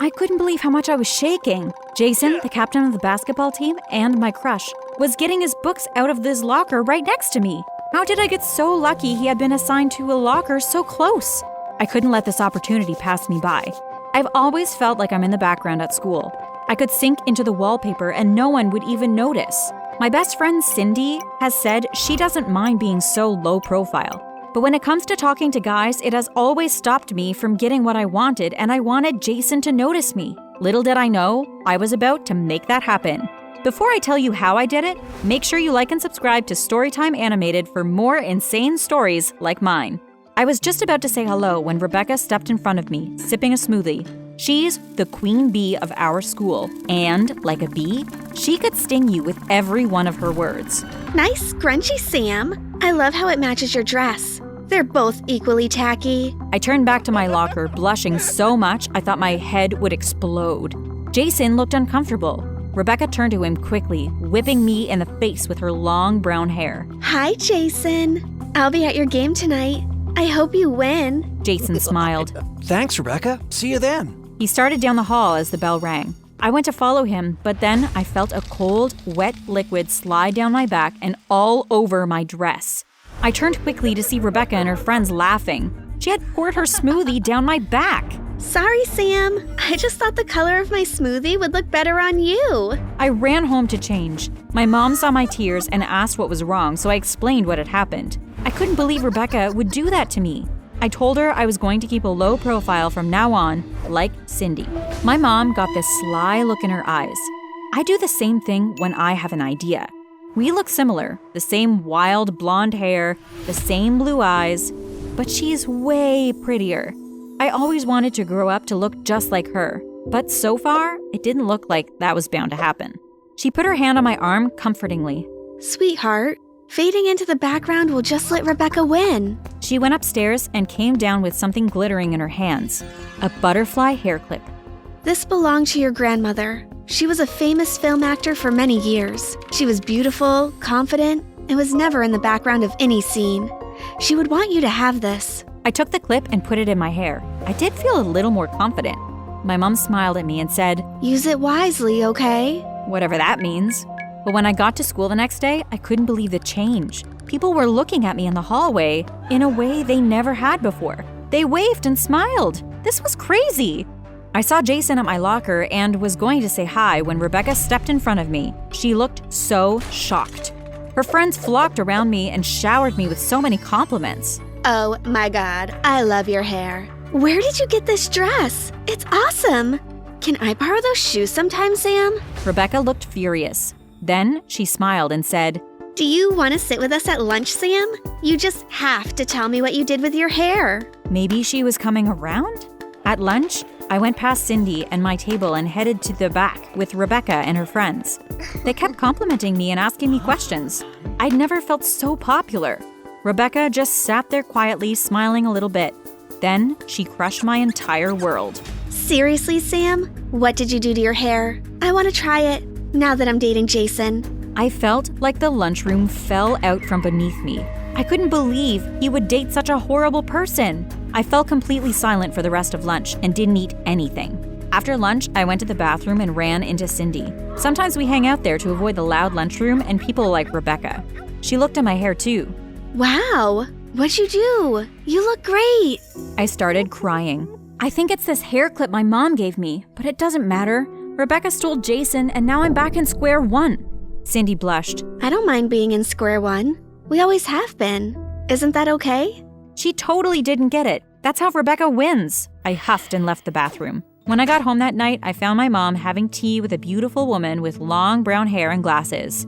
I couldn't believe how much I was shaking. Jason, the captain of the basketball team and my crush, was getting his books out of this locker right next to me. How did I get so lucky he had been assigned to a locker so close? I couldn't let this opportunity pass me by. I've always felt like I'm in the background at school. I could sink into the wallpaper and no one would even notice. My best friend Cindy has said she doesn't mind being so low profile. But when it comes to talking to guys, it has always stopped me from getting what I wanted, and I wanted Jason to notice me. Little did I know, I was about to make that happen. Before I tell you how I did it, make sure you like and subscribe to Storytime Animated for more insane stories like mine. I was just about to say hello when Rebecca stepped in front of me, sipping a smoothie. She's the queen bee of our school, and, like a bee, she could sting you with every one of her words. Nice scrunchie, Sam. I love how it matches your dress. They're both equally tacky. I turned back to my locker, blushing so much I thought my head would explode. Jason looked uncomfortable. Rebecca turned to him quickly, whipping me in the face with her long brown hair. Hi, Jason. I'll be at your game tonight. I hope you win. Jason smiled. Thanks, Rebecca. See you then. He started down the hall as the bell rang. I went to follow him, but then I felt a cold, wet liquid slide down my back and all over my dress. I turned quickly to see Rebecca and her friends laughing. She had poured her smoothie down my back. Sorry, Sam. I just thought the color of my smoothie would look better on you. I ran home to change. My mom saw my tears and asked what was wrong, so I explained what had happened. I couldn't believe Rebecca would do that to me. I told her I was going to keep a low profile from now on, like Cindy. My mom got this sly look in her eyes. I do the same thing when I have an idea. We look similar, the same wild blonde hair, the same blue eyes, but she's way prettier. I always wanted to grow up to look just like her, but so far, it didn't look like that was bound to happen. She put her hand on my arm comfortingly. Sweetheart, fading into the background will just let Rebecca win. She went upstairs and came down with something glittering in her hands, a butterfly hair clip. This belonged to your grandmother. She was a famous film actor for many years. She was beautiful, confident, and was never in the background of any scene. She would want you to have this. I took the clip and put it in my hair. I did feel a little more confident. My mom smiled at me and said, Use it wisely, okay? Whatever that means. But when I got to school the next day, I couldn't believe the change. People were looking at me in the hallway in a way they never had before. They waved and smiled. This was crazy. I saw Jason at my locker and was going to say hi when Rebecca stepped in front of me. She looked so shocked. Her friends flocked around me and showered me with so many compliments. Oh my God, I love your hair. Where did you get this dress? It's awesome. Can I borrow those shoes sometime, Sam? Rebecca looked furious. Then she smiled and said, Do you want to sit with us at lunch, Sam? You just have to tell me what you did with your hair. Maybe she was coming around? At lunch, I went past Cindy and my table and headed to the back with Rebecca and her friends. They kept complimenting me and asking me questions. I'd never felt so popular. Rebecca just sat there quietly, smiling a little bit. Then she crushed my entire world. Seriously, Sam? What did you do to your hair? I want to try it, now that I'm dating Jason. I felt like the lunchroom fell out from beneath me. I couldn't believe he would date such a horrible person. I fell completely silent for the rest of lunch and didn't eat anything. After lunch, I went to the bathroom and ran into Cindy. Sometimes we hang out there to avoid the loud lunchroom and people like Rebecca. She looked at my hair too. Wow, what'd you do? You look great. I started crying. I think it's this hair clip my mom gave me, but it doesn't matter. Rebecca stole Jason and now I'm back in square one. Cindy blushed. I don't mind being in square one. We always have been. Isn't that okay? She totally didn't get it. That's how Rebecca wins. I huffed and left the bathroom. When I got home that night, I found my mom having tea with a beautiful woman with long brown hair and glasses.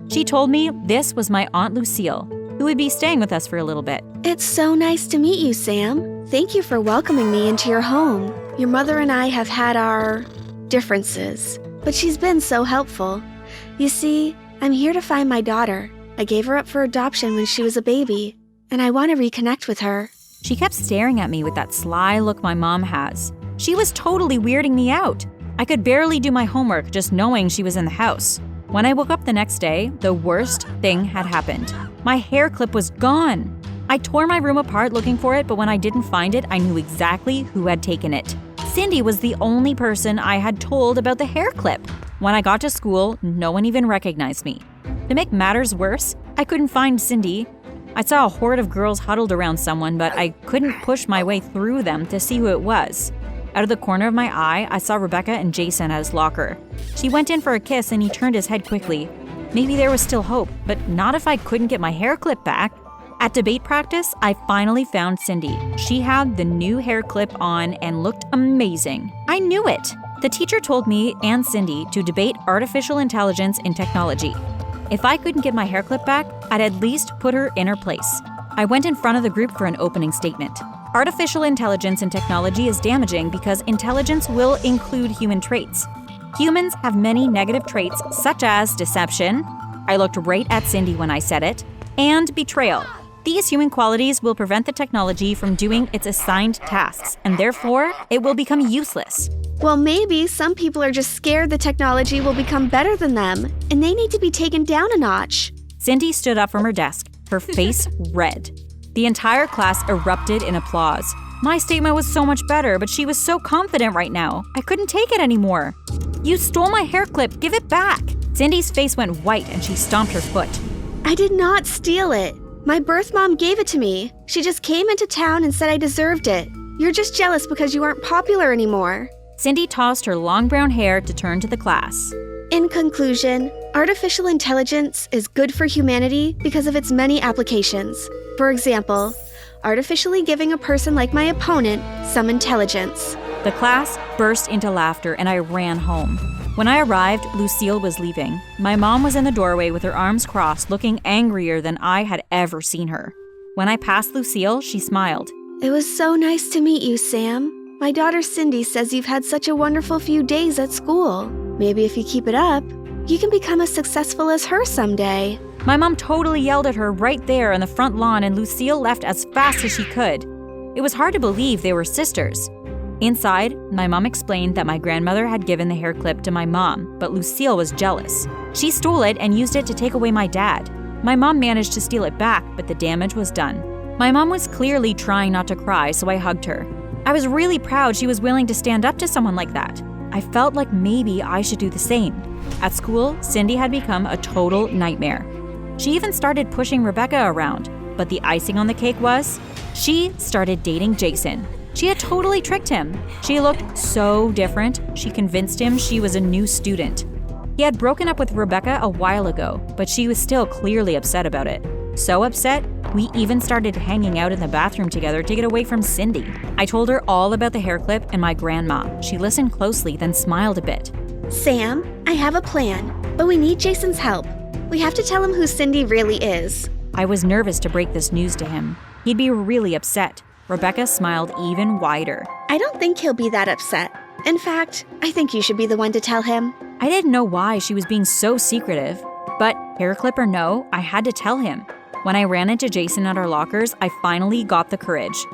She told me this was my Aunt Lucille, who would be staying with us for a little bit. It's so nice to meet you, Sam. Thank you for welcoming me into your home. Your mother and I have had our differences, but she's been so helpful. You see, I'm here to find my daughter. I gave her up for adoption when she was a baby, and I want to reconnect with her. She kept staring at me with that sly look my mom has. She was totally weirding me out. I could barely do my homework just knowing she was in the house. When I woke up the next day, the worst thing had happened. My hair clip was gone. I tore my room apart looking for it, but when I didn't find it, I knew exactly who had taken it. Cindy was the only person I had told about the hair clip. When I got to school, no one even recognized me. To make matters worse, I couldn't find Cindy. I saw a horde of girls huddled around someone, but I couldn't push my way through them to see who it was. Out of the corner of my eye, I saw Rebecca and Jason at his locker. She went in for a kiss and he turned his head quickly. Maybe there was still hope, but not if I couldn't get my hair clip back. At debate practice, I finally found Cindy. She had the new hair clip on and looked amazing. I knew it. The teacher told me and Cindy to debate artificial intelligence in technology. If I couldn't get my hair clip back, I'd at least put her in her place. I went in front of the group for an opening statement. Artificial intelligence in technology is damaging because intelligence will include human traits. Humans have many negative traits such as deception, I looked right at Cindy when I said it, and betrayal. These human qualities will prevent the technology from doing its assigned tasks, and therefore, it will become useless. Well, maybe some people are just scared the technology will become better than them, and they need to be taken down a notch. Cindy stood up from her desk, her face red. The entire class erupted in applause. My statement was so much better, but she was so confident right now. I couldn't take it anymore. You stole my hair clip, give it back. Cindy's face went white and she stomped her foot. I did not steal it. My birth mom gave it to me. She just came into town and said I deserved it. You're just jealous because you aren't popular anymore. Cindy tossed her long brown hair to turn to the class. In conclusion, artificial intelligence is good for humanity because of its many applications. For example, artificially giving a person like my opponent some intelligence. The class burst into laughter and I ran home. When I arrived, Lucille was leaving. My mom was in the doorway with her arms crossed, looking angrier than I had ever seen her. When I passed Lucille, she smiled. It was so nice to meet you, Sam. My daughter Cindy says you've had such a wonderful few days at school. Maybe if you keep it up, you can become as successful as her someday. My mom totally yelled at her right there on the front lawn and Lucille left as fast as she could. It was hard to believe they were sisters. Inside, my mom explained that my grandmother had given the hair clip to my mom, but Lucille was jealous. She stole it and used it to take away my dad. My mom managed to steal it back, but the damage was done. My mom was clearly trying not to cry, so I hugged her. I was really proud she was willing to stand up to someone like that. I felt like maybe I should do the same. At school, Cindy had become a total nightmare. She even started pushing Rebecca around, but the icing on the cake was, she started dating Jason. She had totally tricked him. She looked so different, she convinced him she was a new student. He had broken up with Rebecca a while ago, but she was still clearly upset about it. So upset, we even started hanging out in the bathroom together to get away from Cindy. I told her all about the hair clip and my grandma. She listened closely, then smiled a bit. Sam, I have a plan, but we need Jason's help. We have to tell him who Cindy really is. I was nervous to break this news to him. He'd be really upset. Rebecca smiled even wider. I don't think he'll be that upset. In fact, I think you should be the one to tell him. I didn't know why she was being so secretive, but hair clip or no, I had to tell him. When I ran into Jason at our lockers, I finally got the courage.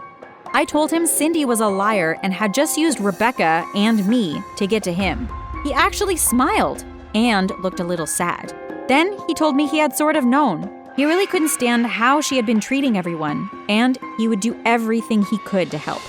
I told him Cindy was a liar and had just used Rebecca and me to get to him. He actually smiled and looked a little sad. Then he told me he had sort of known. He really couldn't stand how she had been treating everyone, and he would do everything he could to help.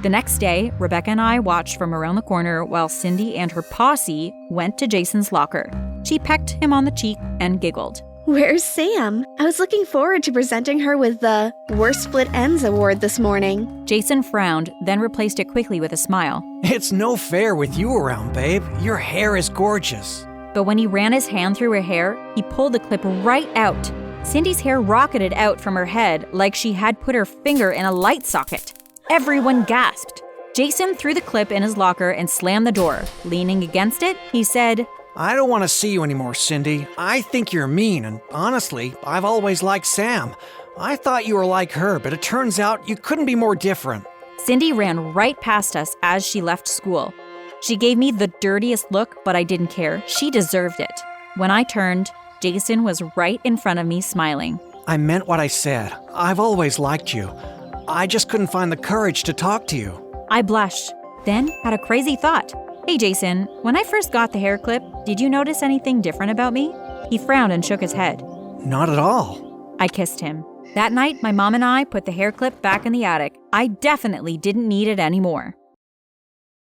The next day, Rebecca and I watched from around the corner while Cindy and her posse went to Jason's locker. She pecked him on the cheek and giggled. Where's Sam? I was looking forward to presenting her with the Worst Split Ends award this morning. Jason frowned, then replaced it quickly with a smile. It's no fair with you around, babe. Your hair is gorgeous. But when he ran his hand through her hair, he pulled the clip right out. Cindy's hair rocketed out from her head like she had put her finger in a light socket. Everyone gasped. Jason threw the clip in his locker and slammed the door. Leaning against it, he said, I don't want to see you anymore, Cindy. I think you're mean, and honestly, I've always liked Sam. I thought you were like her, but it turns out you couldn't be more different. Cindy ran right past us as she left school. She gave me the dirtiest look, but I didn't care. She deserved it. When I turned, Jason was right in front of me smiling. I meant what I said. I've always liked you. I just couldn't find the courage to talk to you. I blushed, then had a crazy thought. Hey Jason, when I first got the hair clip, did you notice anything different about me? He frowned and shook his head. Not at all. I kissed him. That night, my mom and I put the hair clip back in the attic. I definitely didn't need it anymore.